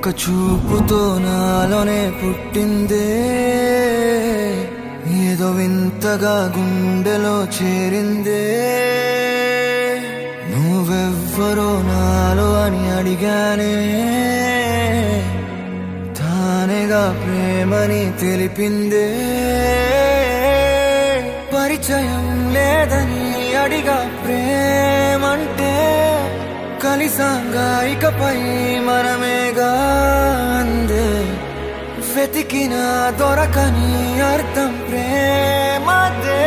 ఒక చూపుతో నాలోనే పుట్టిందే, ఏదో వింతగా గుండెలో చేరిందే. నువ్వెవ్వరో నాలో అని అడిగానే, తానేగా ప్రేమని తెలిపిందే. పరిచయం లేదని అడిగా ప్రేమంటే, కలిసాంగా ఇకపై మనమేగా అందే. వెతికిన దొరకని అర్థం ప్రేమదే,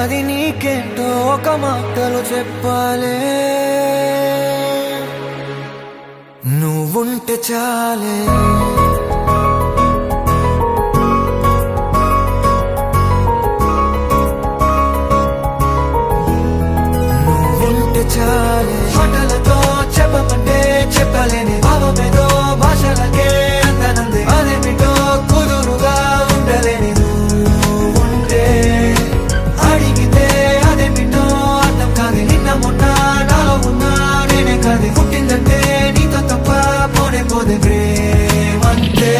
అది నీకేంటో ఒక మాటలు చెప్పాలే. నువ్వుంటే చాలే, చాలే. మాటలతో చెప్పమంటే చెప్పలేని భావమేదో భాషలకే అందనందే. అదేమిటో కుదురుగా ఉండలేని నువ్వుంటే, అడిగితే అదేమిటో అర్థం కాదు. నిన్న మొన్న నాలో ఉన్నా నేనే కాదు. పుట్టిందంటే నీతో తప్ప పోనే పోదే ప్రేమంతే.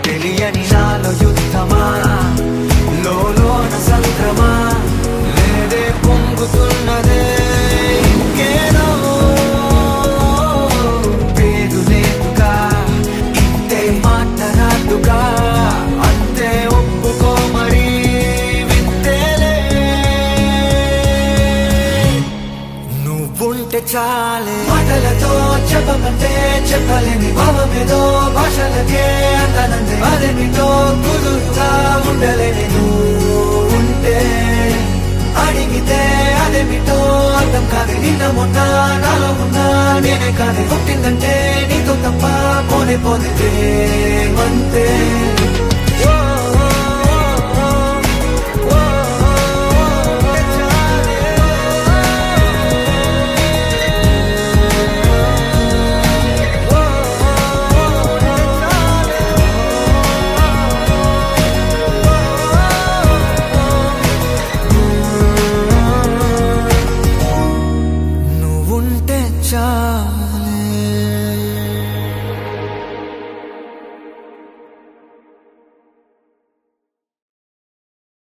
తెలియని నాలో యుద్ధమా, లోన సంద్రమా, లేదే పొంగుతున్నదే ఇంకేదో. పేరు లేదుగా, ఇంతే మాట్లాడుగా, అంతే ఒప్పుకో మరి వింతేలే. నువ్వుంటే చాలే. మాటలతో చెప్పమంటే చెప్పలేని భావమేదో భాషలకే అందనందే. అదేమిటో కుదురుగా ఉండలేని నువ్వుంటే, అడిగితే అదేమిటో అర్థం కాదు. నిన్న మొన్న నాలో ఉన్నా నేనే కాదు. పుట్టిందంటే నీతో తప్ప పోనే పోదే ప్రేమంతే.